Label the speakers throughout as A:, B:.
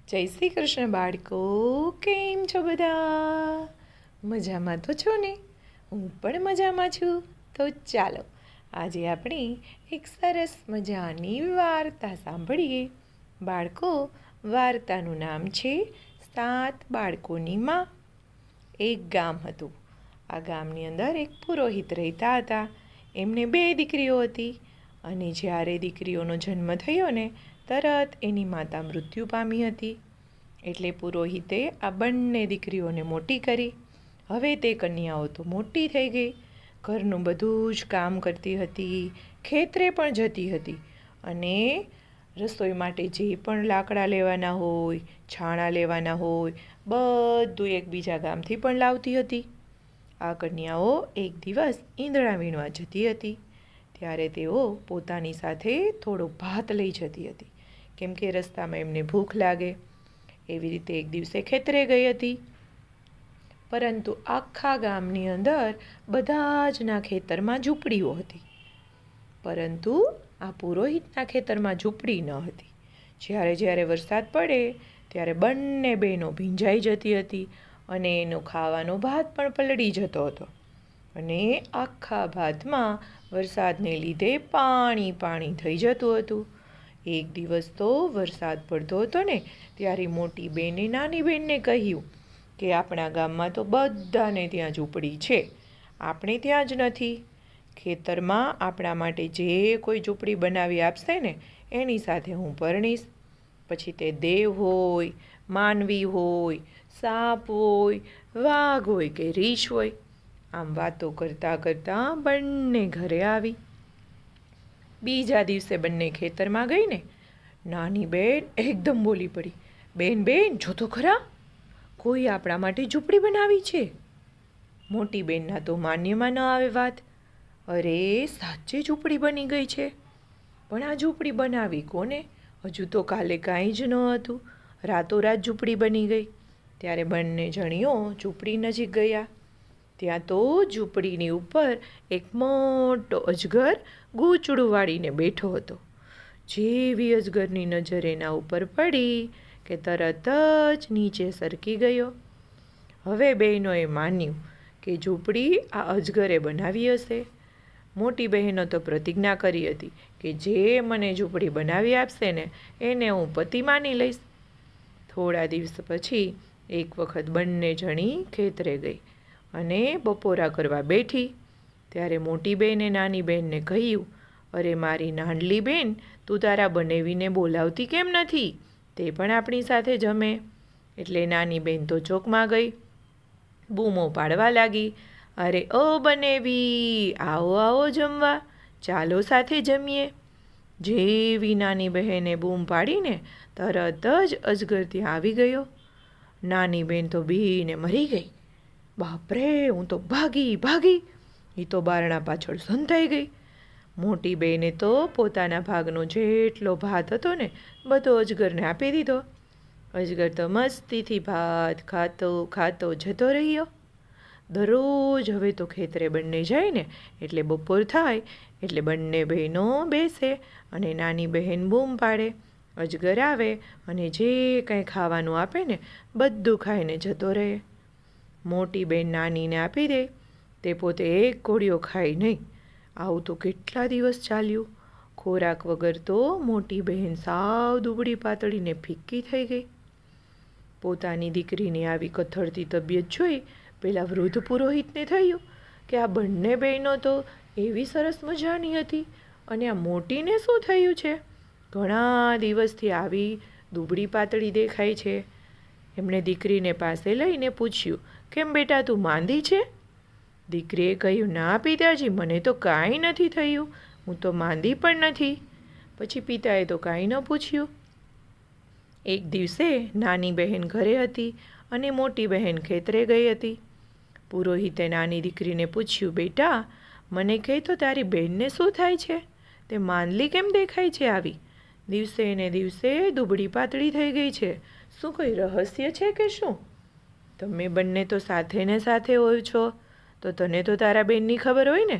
A: જય શ્રી કૃષ્ણ બાળકો, કેમ છો બધા? મજામાં તો છો ને? હું પણ મજામાં છું. તો ચાલો આજે આપણે એક સરસ મજાની વાર્તા સાંભળીએ. બાળકો, વાર્તાનું નામ છે 7 બાળકોની માં. એક ગામ હતું. આ ગામની અંદર એક પુરોહિત રહેતા હતા. એમને 2 દીકરીઓ હતી અને જ્યારે દીકરીઓનો જન્મ થયો ને તરત એની માતા મૃત્યુ પામી હતી. એટલે પુરોહિતે આ બંને દીકરીઓને મોટી કરી. હવે તે કન્યાઓ તો મોટી થઈ ગઈ, ઘરનું બધું જ કામ કરતી હતી, ખેતરે પણ જતી હતી અને રસોઈ માટે જે પણ લાકડા લેવાના હોય, છાણા લેવાના હોય, બધું એકબીજા ગામથી પણ લાવતી હતી. આ કન્યાઓ એક દિવસ ઈંદડા વીણવા જતી હતી. ત્યારે તેઓ પોતાની સાથે થોડો ભાત લઈ જતી હતી, કેમ કે રસ્તામાં એમને ભૂખ લાગે. એવી રીતે એક દિવસે ખેતરે ગઈ હતી. પરંતુ આખા ગામની અંદર બધા જના ખેતરમાં ઝૂંપડીઓ હતી, પરંતુ આ પુરોહિતના ખેતરમાં ઝૂંપડી ન હતી. જ્યારે જ્યારે વરસાદ પડે ત્યારે બંને બહેનો ભીંજાઈ જતી હતી અને એનો ખાવાનો ભાત પણ પલળી જતો હતો અને આખા ભાતમાં વરસાદને લીધે પાણી પાણી થઈ જતું હતું. એક દિવસ તો વરસાદ પડતો હતો ને ત્યારે મોટી બેને નાની બેનને કહ્યું કે આપણા ગામમાં તો બધાને ત્યાં ઝૂંપડી છે, આપણે ત્યાં જ નથી. ખેતરમાં આપણા માટે જે કોઈ ઝૂંપડી બનાવી આપશે ને એની સાથે હું પરણીશ. પછી તે દેવ હોય, માનવી હોય, સાપ હોય, વાઘ હોય કે રીંછ હોય. આમ વાતો કરતાં કરતાં બંને ઘરે આવી. બીજા દિવસે બંને ખેતરમાં ગઈ ને નાની બેન એકદમ બોલી પડી, બેન બેન જો તો ખરા, કોઈ આપણા માટે ઝૂંપડી બનાવી છે. મોટી બેનના તો માન્યમાં ન આવે વાત. અરે સાચે ઝૂંપડી બની ગઈ છે. પણ આ ઝૂંપડી બનાવી કોને? હજુ તો કાલે કાંઈ જ ન હતું, રાતોરાત ઝૂંપડી બની ગઈ. ત્યારે બંને જણીઓ ઝૂંપડી નજીક ગયા. ત્યાં તો ઝૂંપડીની ઉપર એક મોટો અજગર ગૂંચડું વાળીને બેઠો હતો. જેવી અજગરની નજર એના ઉપર પડી કે તરત જ નીચે સરકી ગયો. હવે બહેનોએ માન્યું કે ઝૂંપડી આ અજગરે બનાવી હશે. મોટી બહેનો તો પ્રતિજ્ઞા કરી હતી કે જે મને ઝૂંપડી બનાવી આપશે ને એને હું પતિ માની લઈશ. થોડા દિવસ પછી એક વખત બંને જણી ખેતરે ગઈ અને બપોરા કરવા બેઠી. ત્યારે મોટી બહેને નાની બહેનને કહ્યું, અરે મારી નાનલી બેન, તું તારા બનેવીને બોલાવતી કેમ નથી? તે પણ આપણી સાથે જમે. એટલે નાની બહેન તો ચોકમાં ગઈ, બૂમો પાડવા લાગી, અરે ઓ બનેવી, આવો આવો જમવા, ચાલો સાથે જમીએ. જેવી નાની બહેને બૂમ પાડીને તરત જ અજગર ત્યાં આવી ગયો. નાની બહેન તો બીને મરી ગઈ. બાપરે, હું તો ભાગી. એ તો બારણા પાછળ સંતાઈ ગઈ. મોટી બહેને તો પોતાના ભાગનો જેટલો ભાત હતો ને બધો અજગરને આપી દીધો. અજગર તો મસ્તીથી ભાત ખાતો ખાતો જતો રહ્યો. દરરોજ હવે તો ખેતરે બંને જાય ને એટલે બપોર થાય એટલે બંને બહેનો બેસે અને નાની બહેન બૂમ પાડે. અજગર આવે અને જે કંઈ ખાવાનું આપે ને બધું ખાઈને જતો રહે. મોટી બેન નાનીને આપી દે, તે પોતે એક કોળિયો ખાય નહીં. આવું તો કેટલા દિવસ ચાલ્યું. ખોરાક વગર તો મોટી બહેન સાવ દુબળી પાતળીને ફિક્કી થઈ ગઈ. પોતાની દીકરીની આવી કથળતી તબિયત જોઈ પેલા વૃદ્ધ પુરોહિતને થયું કે આ બંને બહેનો તો એવી સરસ મજાની હતી અને આ મોટીને શું થયું છે? ઘણા દિવસથી આવી દુબળી પાતળી દેખાય છે. એમણે દીકરીને પાસે લઈને પૂછ્યું, કેમ બેટા, તું માંદી છે? દીકરીએ કહ્યું, ના પિતાજી, મને તો કાંઈ નથી થયું, હું તો માંદી પણ નથી. પછી પિતાએ તો કાંઈ ન પૂછ્યું. એક દિવસે નાની બહેન ઘરે હતી અને મોટી બહેન ખેતરે ગઈ હતી. પુરોહિતે નાની દીકરીને પૂછ્યું, બેટા મને કહે તો તારી બહેનને શું થાય છે? તે માંદલી કેમ દેખાય છે આવી? દિવસે ને દિવસે દુબળી પાતળી થઈ ગઈ છે. શું કોઈ રહસ્ય છે કે શું? તમે બંને તો સાથે ને સાથે હોય છો, તો તને તો તારા બેનની ખબર હોય ને.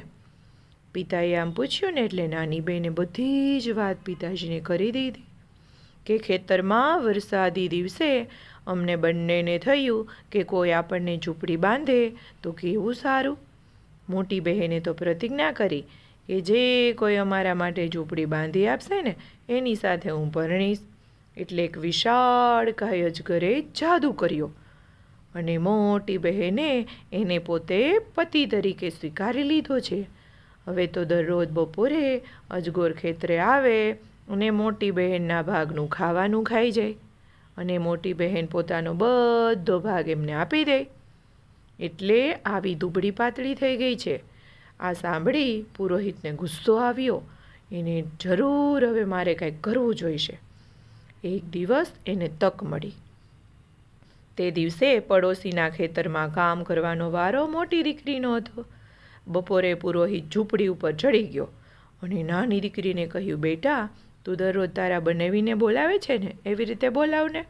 A: પિતાએ આમ પૂછ્યું ને એટલે નાની બહેને બધી જ વાત પિતાજીને કરી દીધી. કે ખેતરમાં વરસાદી દિવસે અમને બંનેને થયું કે કોઈ આપણને ઝૂંપડી બાંધે તો કેવું સારું. મોટી બહેને તો પ્રતિજ્ઞા કરી કે જે કોઈ અમારા માટે ઝૂંપડી બાંધી આપશે ને એની સાથે હું પરણીશ. એટલે એક વિશાળકાય અજગરે જાદુ કર્યો અને મોટી બહેને એને પોતે પતિ તરીકે સ્વીકારી લીધો છે. હવે તો દરરોજ બપોરે અજગર ખેતરે આવે અને મોટી બહેનના ભાગનું ખાવાનું ખાઈ જાય અને મોટી બહેન પોતાનો બધો ભાગ એમને આપી દે. એટલે આવી દુબળી પાતળી થઈ ગઈ છે. આ સાંભળી પુરોહિતને ગુસ્સો આવ્યો. એને જરૂર હવે મારે કંઈક કરવું જોઈશે. એક દિવસ એને તક મળી. તે દિવસે પડોશીના ખેતરમાં કામ કરવાનો વારો મોટી દીકરીનો હતો. બપોરે પુરોહિત ઝૂંપડી ઉપર ચડી ગયો અને નાની દીકરીને કહ્યું, બેટા તું દરરોજ તારા બનાવીને બોલાવે છે ને એવી રીતે બોલાવને.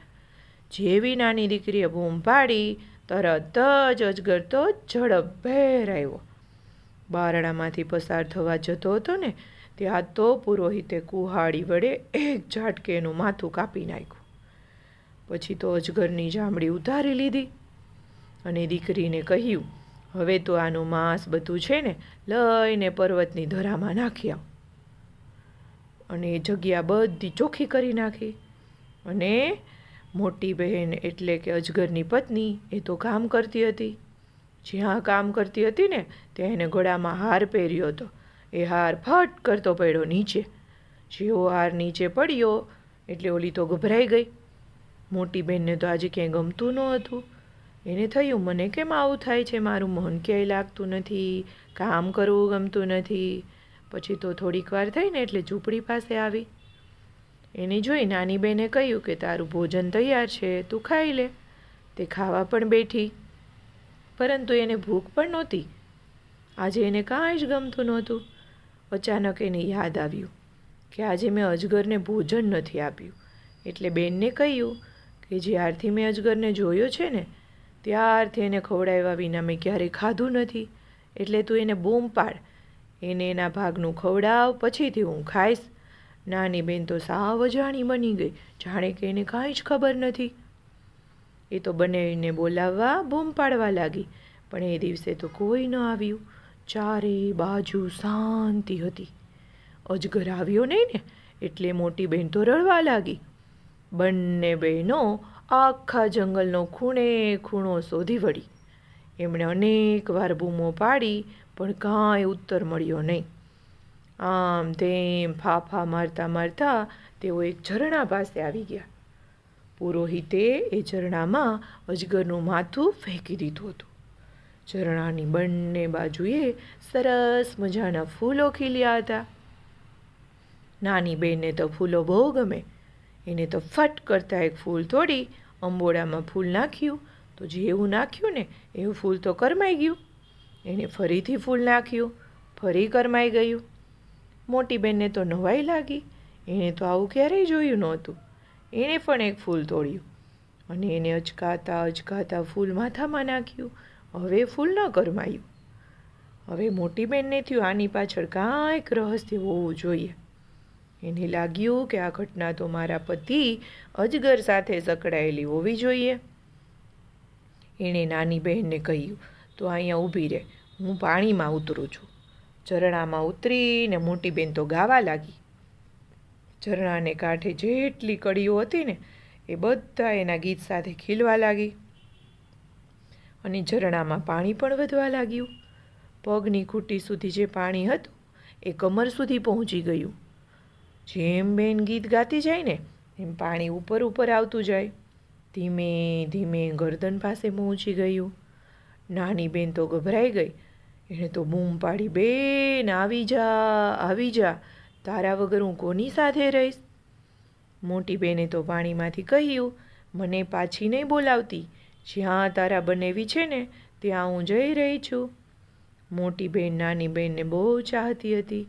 A: જેવી નાની દીકરીએ બૂમ પાડી તરત જ અજગર તો ઝડપભેર આવ્યો. બારણામાંથી પસાર થવા જતો હતો ને ત્યાં તો પુરોહિતે કુહાડી વડે એક ઝાટકે એનું માથું કાપી નાખ્યું. પછી તો અજગરની ચામડી ઉતારી લીધી અને દીકરીને કહ્યું, હવે તો આનું માંસ બધું છે ને લઈને પર્વતની ધરામાં નાખી આવ. અને એ જગ્યા બધી ચોખ્ખી કરી નાખી. અને મોટી બહેન એટલે કે અજગરની પત્ની એ તો કામ કરતી હતી. જ્યાં કામ કરતી હતી ને ત્યાં એને ગળામાં હાર પહેર્યો હતો. એ હાર ફટ કરતો પડ્યો નીચે. જેવો હાર નીચે પડ્યો એટલે ઓલી તો ગભરાઈ ગઈ. મોટી બહેનને તો આજે ક્યાંય ગમતું ન હતું. એને થયું, મને કેમ આવું થાય છે, મારું મન ક્યાંય લાગતું નથી, કામ કરવું ગમતું નથી. પછી તો થોડીક વાર થઈને એટલે ઝૂંપડી પાસે આવી. એને જોઈ નાની બહેને કહ્યું કે તારું ભોજન તૈયાર છે, તું ખાઈ લે. તે ખાવા પણ બેઠી, પરંતુ એને ભૂખ પણ નહોતી. આજે એને કાંઈ જ ગમતું નહોતું. અચાનક એને યાદ આવ્યું કે આજે મેં અજગરને ભોજન નથી આપ્યું. એટલે બેનને કહ્યું કે જ્યારથી મેં અજગરને જોયો છે ને ત્યારથી એને ખવડાવ્યા વિના મેં ક્યારેય ખાધું નથી. એટલે તું એને બૂમ પાડ, એને એના ભાગનું ખવડાવ, પછીથી હું ખાઈશ. નાની બેન તો સાવ અજાણી બની ગઈ, જાણે કે એને કાંઈ જ ખબર નથી. એ તો બંનેને બોલાવવા બૂમ પાડવા લાગી, પણ એ દિવસે તો કોઈ ન આવ્યું. ચારે બાજુ શાંતિ હતી. અજગર આવ્યો નહીં ને એટલે મોટી બહેન તો રડવા લાગી. બંને બહેનો આખા જંગલનો ખૂણે ખૂણો શોધી વળી. એમણે અનેક વાર બૂમો પાડી પણ કાંઈ ઉત્તર મળ્યો નહીં. આમ તેમ ફાફા મારતા મારતા તેઓ એક ઝરણા પાસે આવી ગયા. પુરોહિતે એ ઝરણામાં અજગરનું માથું ફેંકી દીધું હતું. ઝરણાની બંને બાજુએ સરસ મજાના ફૂલો ખીલ્યા હતા. નાની બેનને તો ફૂલો બહુ ગમે. એને તો ફટ કરતાં એક ફૂલ તોડી અંબોડામાં ફૂલ નાખ્યું. તો જેવું નાખ્યું ને એવું ફૂલ તો કરમાઈ ગયું. એને ફરીથી ફૂલ નાખ્યું, ફરી કરમાઈ ગયું. મોટી બેનને તો નવાઈ લાગી. એણે તો આવું ક્યારેય જોયું નહોતું. એણે પણ એક ફૂલ તોડ્યું અને એને અચકાતા અચકાતા ફૂલ માથામાં નાખ્યું. હવે ફૂલ ન કરમાયું. હવે મોટી બેનને થયું આની પાછળ કાંઈક રહસ્ય હોવું જોઈએ. એને લાગ્યું કે આ ઘટના તો મારા પતિ અજગર સાથે સંકળાયેલી હોવી જોઈએ. એણે નાની બહેનને કહ્યું, તો અહીંયા ઊભી રહે, હું પાણીમાં ઉતરું છું. ઝરણામાં ઉતરીને મોટી બેન તો ગાવા લાગી. ઝરણાને કાંઠે જેટલી કડીઓ હતી ને એ બધા એના ગીત સાથે ખીલવા લાગી. અને ઝરણામાં પાણી પણ વધવા લાગ્યું. પગની ઘૂંટી સુધી જે પાણી હતું એ કમર સુધી પહોંચી ગયું. જેમ બેન ગીત ગાતી જાય ને એમ પાણી ઉપર ઉપર આવતું જાય. ધીમે ધીમે ગરદન પાસે પહોંચી ગયું. નાની બેન તો ગભરાઈ ગઈ. એણે તો બૂમ પાડી, બેન આવી જા, આવી જા, તારા વગર હું કોની સાથે રહીશ. મોટી બેને તો પાણીમાંથી કહ્યું, મને પાછી નહીં બોલાવતી, જ્યાં તારા બનેવી છે ને ત્યાં હું જઈ રહી છું. મોટી બેન નાની બેનને બહુ ચાહતી હતી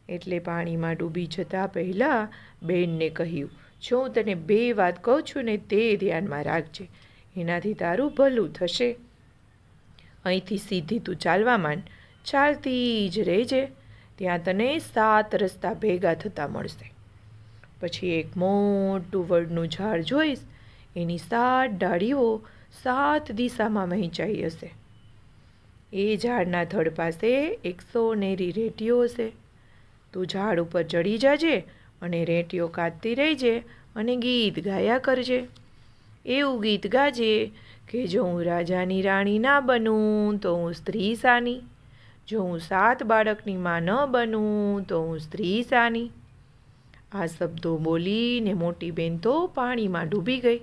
A: એટલે પાણીમાં ડૂબી જતાં પહેલાં બેનને કહ્યું, જો હું તને 2 વાત કહું છું ને તે ધ્યાનમાં રાખજે, એનાથી તારું ભલું થશે. અહીંથી સીધી તું ચાલવા માંડ, ચાલતી જ રહેજે, ત્યાં તને 7 રસ્તા ભેગા થતા મળશે. પછી એક મોટું વડનું ઝાડ જોઈશ, એની 7 ડાળીઓ 7 દિશામાં વહેંચાઈ હશે. એ ઝાડના થડ પાસે 100 રેટીઓ હશે. તું ઝાડ ઉપર ચડી જાજે અને રેટીઓ કાઢતી રહેજે અને ગીત ગાયા કરજે. એવું ગીત ગાજે કે જો હું રાજાની રાણી ના બનું તો હું સ્ત્રી સાની, જો હું 7 બાળકની માં ન બનું તો હું સ્ત્રી સાની. આ શબ્દો બોલીને મોટી બેન તો પાણીમાં ડૂબી ગઈ.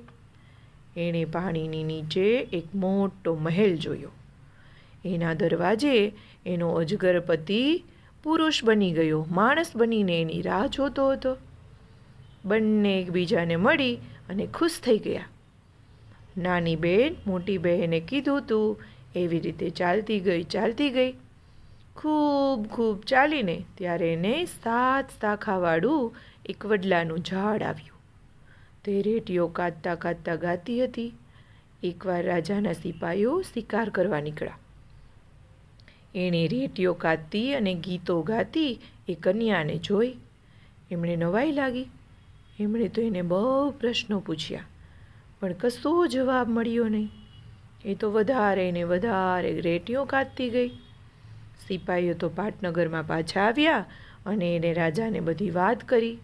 A: એણે પાણીની નીચે એક મોટો મહેલ જોયો. એના દરવાજે એનો અજગર પતિ પુરુષ બની ગયો માણસ બનીને એની રાહ જોતો હતો. બંને એકબીજાને મળી અને ખુશ થઈ ગયા. નાની બેન મોટી બહેને કીધું તું એવી રીતે ચાલતી ગઈ. ખૂબ ચાલીને ત્યારે એને 7 શાખાવાળું એક વડલાનું ઝાડ આવ્યું. તે રેટીઓ કાઢતા ગાતી હતી. એકવાર રાજાના સિપાહીઓ શિકાર કરવા નીકળ્યા. એણે રેટીઓ કાઢતી અને ગીતો ગાતી એ કન્યાને જોઈ. એમણે નવાઈ લાગી. એમણે તો એને બહુ પ્રશ્નો પૂછ્યા, પણ કશો જવાબ મળ્યો નહીં. એ તો વધારે ને વધારે રેટીઓ કાઢતી ગઈ. સિપાહીઓ તો પાટનગરમાં પાછા આવ્યા અને એને રાજાને બધી વાત કરી.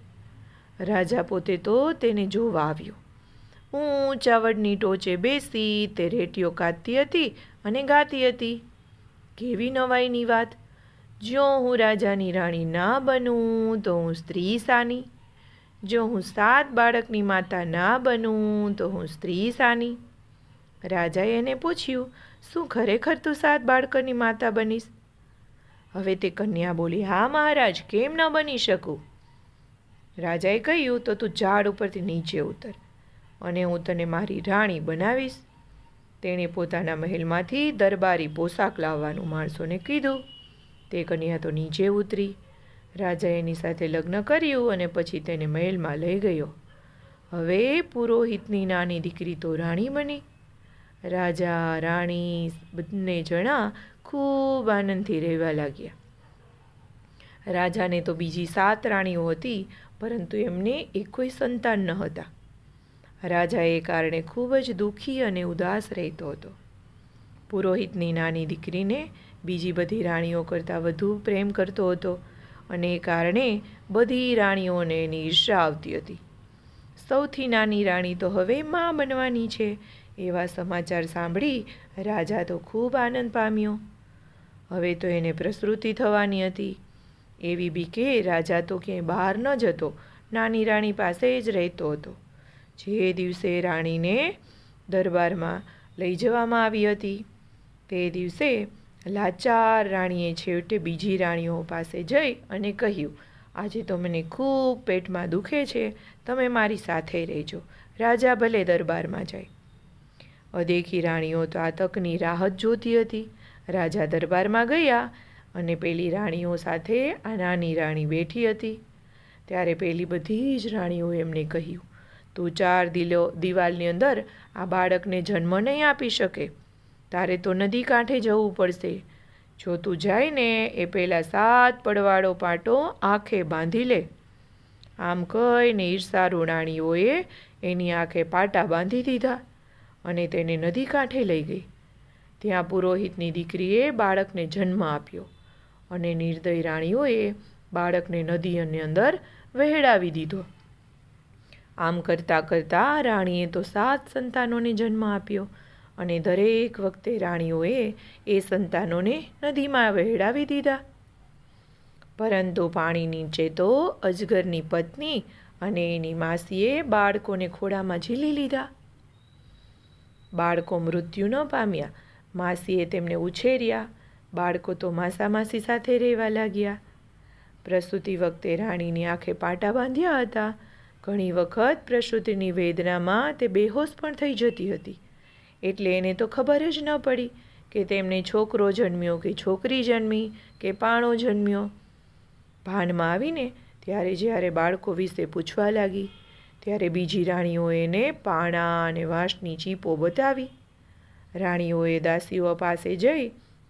A: રાજા પોતે તો તેને જોવા આવ્યો. ઊંચા વડની ટોચે બેસી તે રેટીઓ કાઢતી હતી અને ગાતી હતી. કેવી નવાઈની વાત! જો હું રાજાની રાણી ના બનું તો હું સ્ત્રી સાની, જો હું 7 બાળકની માતા ના બનું તો હું સ્ત્રી સાની. રાજાએ એને પૂછ્યું, શું ખરેખર તું 7 બાળકોની માતા બનીશ? હવે તે કન્યા બોલી, હા મહારાજ, કેમ ન બની શકું? રાજાએ કહ્યું, તો તું ઝાડ ઉપરથી નીચે ઉતર અને હું તને મારી રાણી બનાવીશ. તેણે પોતાના મહેલમાંથી દરબારી પોશાક લાવવાનું માણસોને કીધું. તે કન્યા તો નીચે ઉતરી. રાજાએ એની સાથે લગ્ન કર્યું અને પછી તેને મહેલમાં લઈ ગયો. હવે પુરોહિતની નાની દીકરી તો રાણી બની. રાજા રાણી બંને જણા ખૂબ આનંદથી રહેવા લાગ્યા. રાજાને તો બીજી 7 રાણીઓ હતી, પરંતુ એમને એકોય સંતાન ન હતા. રાજા એ કારણે ખૂબ જ દુઃખી અને ઉદાસ રહેતો હતો. પુરોહિતની નાની દીકરીને બીજી બધી રાણીઓ કરતાં વધુ પ્રેમ કરતો હતો અને એ કારણે બધી રાણીઓને એની ઈર્ષા આવતી હતી. સૌથી નાની રાણી તો હવે માં બનવાની છે એવા સમાચાર સાંભળી રાજા તો ખૂબ આનંદ પામ્યો. હવે તો એને પ્રસૂતિ થવાની હતી. એવી બીકે રાજા તો ક્યાંય બહાર ન જતો, નાની રાણી પાસે જ રહેતો હતો. જે દિવસે રાણીને દરબારમાં લઈ જવામાં આવી હતી તે દિવસે લાચાર રાણીએ છેવટે બીજી રાણીઓ પાસે જઈ અને કહ્યું, આજે તો મને ખૂબ પેટમાં દુખે છે, તમે મારી સાથે રહેજો, રાજા ભલે દરબારમાં જાય. અદેખી રાણીઓ તો આ તકની રાહ જ જોતી હતી. રાજા દરબારમાં ગયા અને પેલી રાણીઓ સાથે આ નાની રાણી બેઠી હતી. ત્યારે પેલી બધી જ રાણીઓએ એમને કહ્યું, તું 4 દિવાલની અંદર આ બાળકને જન્મ નહીં આપી શકે, તારે તો નદી કાંઠે જવું પડશે. જો તું જાય ને એ પહેલાં 7 પડવાળો પાટો આંખે બાંધી લે. આમ કહીને ઈર્ષાળુ રાણીઓએ એની આંખે પાટા બાંધી દીધા અને તેને નદી કાંઠે લઈ ગઈ. ત્યાં પુરોહિતની દીકરીએ બાળકને જન્મ આપ્યો અને નિર્દય રાણીઓએ બાળકને નદીની અંદર વહેડાવી દીધો. આમ કરતાં રાણીએ તો 7 સંતાનોને જન્મ આપ્યો અને દરેક વખતે રાણીઓએ એ સંતાનોને નદીમાં વહેડાવી દીધા. પરંતુ પાણી નીચે તો અજગરની પત્ની અને એની માસીએ બાળકોને ખોળામાં ઝીલી લીધા. બાળકો મૃત્યુ ન પામ્યા. માસીએ તેમને ઉછેર્યા. બાળકો તો માસી સાથે રહેવા લાગ્યા. પ્રસૂતિ વખતે રાણીની આંખે પાટા બાંધ્યા હતા. ઘણી વખત પ્રસૂતિની વેદનામાં તે બેહોશ પણ થઈ જતી હતી. એટલે એને તો ખબર જ ન પડી કે તેમને છોકરો જન્મ્યો કે છોકરી જન્મી કે પાણો જન્મ્યો. ભાનમાં આવીને ત્યારે જ્યારે બાળકો વિશે પૂછવા લાગી ત્યારે બીજી રાણીઓએ એને પાણા અને વાંસની ચીપો બતાવી. રાણીઓએ દાસીઓ પાસે જઈ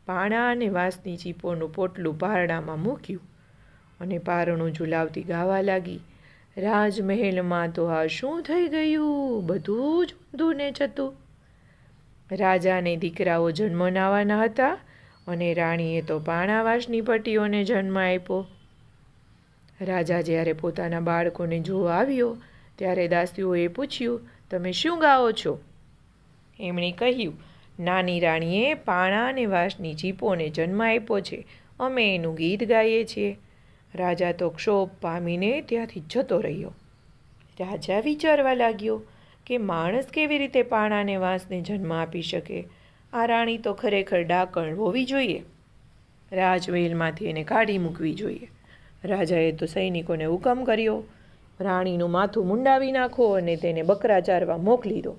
A: પાણા અને વાંસની ચીપોનું પોટલું પારણામાં મૂક્યું અને પારણું ઝુલાવતી ગાવા લાગી, રાજમહેલમાં તો આ શું થઈ ગયું? બધું જ ઊંધું ને ચતું. રાજાને દીકરાઓ જન્મનાવાના હતા અને રાણીએ તો પાણાવાસની પટીઓને જન્મ આપ્યો. રાજા જ્યારે પોતાના બાળકોને જોવા આવ્યો ત્યારે દાસીઓએ પૂછ્યું, તમે શું ગાઓ છો? એમણે કહ્યું, નાની રાણીએ પાણા અને વાંસની ચીપોને જન્મ આપ્યો છે, અમે એનું ગીત ગાઈએ છીએ. રાજા તો ક્ષોભ પામીને ત્યાંથી જતો રહ્યો. રાજા વિચારવા લાગ્યો કે માણસ કેવી રીતે પાણા અને વાંસને જન્મ આપી શકે? આ રાણી તો ખરેખર ડાકણ હોવી જોઈએ. રાજમહેલમાંથી એને કાઢી મૂકવી જોઈએ. રાજાએ તો સૈનિકોને હુકમ કર્યો, રાણીનું માથું મુંડાવી નાખો અને તેને બકરા ચારવા મોકલી દો.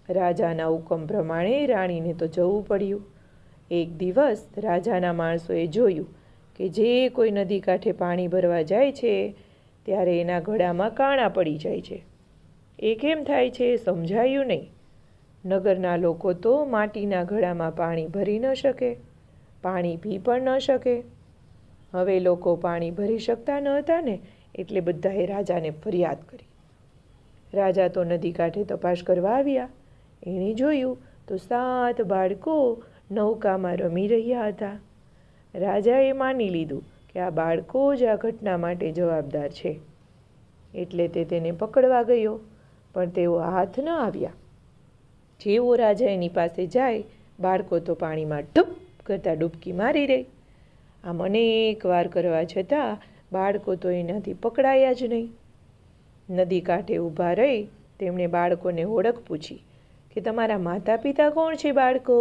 A: રાજાના હુકમ પ્રમાણે રાણીને તો જવું પડ્યું. એક દિવસ રાજાના માણસોએ જોયું કે જે કોઈ નદી કાંઠે પાણી ભરવા જાય છે ત્યારે એના ગળામાં કાણા પડી જાય છે. એ કેમ થાય છે સમજાયું નહીં. નગરના લોકો તો માટીના ઘડામાં પાણી ભરી ન શકે, પાણી પી પણ ન શકે. હવે લોકો પાણી ભરી શકતા ન હતા ને એટલે બધાએ રાજાને ફરિયાદ કરી. રાજા તો નદી કાંઠે તપાસ કરવા આવ્યા. એણે જોયું તો 7 બાળકો નૌકામાં રમી રહ્યા હતા. રાજાએ માની લીધું કે આ બાળકો જ આ ઘટના માટે જવાબદાર છે, એટલે તે તેને પકડવા ગયો, પણ તેઓ હાથ ન આવ્યા. જેવો રાજા એની પાસે જાય, બાળકો તો પાણીમાં ડૂબ કરતાં ડૂબકી મારી રહી. આમ અનેક વાર કરવા છતાં બાળકો તો એનાથી પકડાયા જ નહીં. નદી કાંઠે ઊભા રહી તેમણે બાળકોને ઓળખ પૂછી કે તમારા માતા પિતા કોણ છે બાળકો?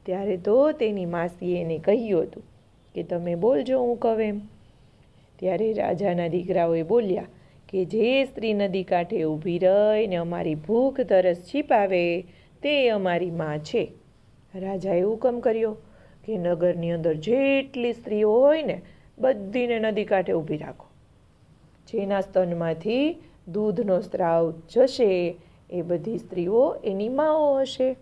A: ત્યારે તો તેની માસીએ એને કહ્યું હતું કે તમે બોલજો હું કહું એમ. ત્યારે રાજાના દીકરાઓએ બોલ્યા કે જે સ્ત્રી નદી કાંઠે ઊભી રહીને અમારી ભૂખ તરસ છીપાવે તે અમારી માં છે. રાજાએ હુકમ કર્યો કે નગરની અંદર જેટલી સ્ત્રીઓ હોય ને બધીને નદી કાંઠે ઊભી રાખો. જેના સ્તનમાંથી દૂધનો સ્ત્રાવ જશે એ બધી સ્ત્રીઓ એની માઓ હશે.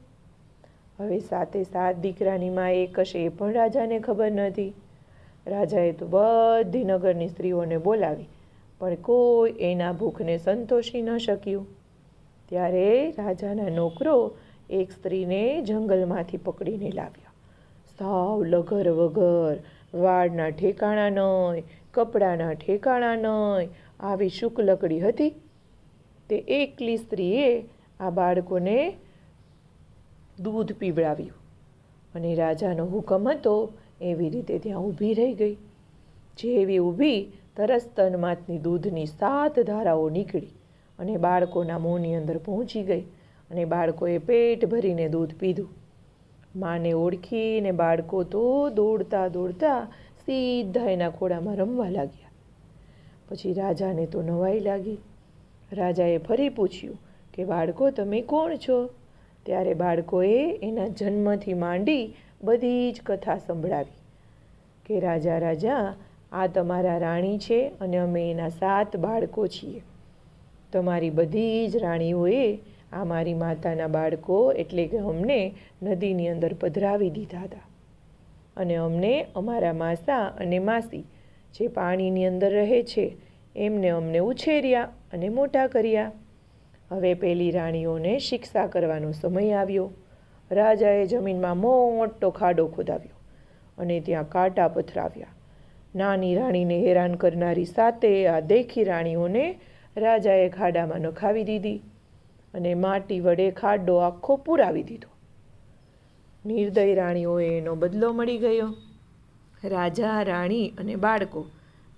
A: હવે 7 દીકરાની માં એક હશે એ પણ રાજાને ખબર નથી. રાજાએ તો બધી નગરની સ્ત્રીઓને બોલાવી, પણ કોઈ એના ભૂખને સંતોષી ન શક્યું. ત્યારે રાજાના નોકરો એક સ્ત્રીને જંગલમાંથી પકડીને લાવ્યા. સાવ લગર વગર, વાળના ઠેકાણા નહીં, કપડાના ઠેકાણા નહીં, આવી શુક્લકડી હતી. તે એકલી સ્ત્રીએ આ બાળકોને દૂધ પીવડાવ્યું અને રાજાનો હુકમ હતો એવી રીતે ત્યાં ઊભી રહી ગઈ. જેવી ઊભી તરત સ્તનમાંથી દૂધની 7 ધારાઓ નીકળી અને બાળકોના મોંની અંદર પહોંચી ગઈ અને બાળકોએ પેટ ભરીને દૂધ પીધું. માને ઓળખીને બાળકો તો દોડતા દોડતા સીધા એના ખોળામાં રમવા લાગ્યા. પછી રાજાને તો નવાઈ લાગી. રાજાએ ફરી પૂછ્યું કે બાળકો તમે કોણ છો? ત્યારે બાળકોએ એના જન્મથી માંડી બધી જ કથા સંભળાવી કે રાજા રાજા આ તમારા રાણી છે અને અમે એના 7 બાળકો છીએ. તમારી બધી જ રાણીઓએ આ મારી માતાના બાળકો એટલે કે અમને નદીની અંદર પધરાવી દીધા હતા અને અમને અમારા માસા અને માસી જે પાણીની અંદર રહે છે એમને અમને ઉછેર્યા અને મોટા કર્યા. હવે પેલી રાણીઓને શિક્ષા કરવાનો સમય આવ્યો. રાજાએ જમીનમાં મોટો ખાડો ખોદાવ્યો અને ત્યાં કાંટા પથરાવ્યા. નાની રાણીને હેરાન કરનારી 7 આ દેખી રાણીઓને રાજાએ ખાડામાં નખાવી દીધી અને માટી વડે ખાડો આખો પુરાવી દીધો. નિર્દય રાણીઓએ એનો બદલો મળી ગયો. રાજા, રાણી અને બાળકો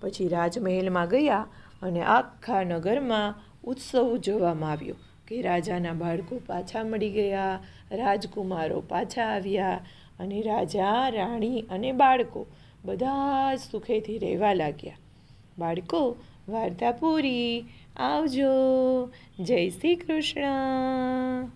A: પછી રાજમહેલમાં ગયા અને આખા નગરમાં ઉત્સવ ઉજવવામાં આવ્યો કે રાજાના બાળકો પાછા મળી ગયા, રાજકુમારો પાછા આવ્યા અને રાજા, રાણી અને બાળકો બધા જ સુખેથી રહેવા લાગ્યા. બાળકો, વાર્તા પૂરી. આવજો. જય શ્રી કૃષ્ણ.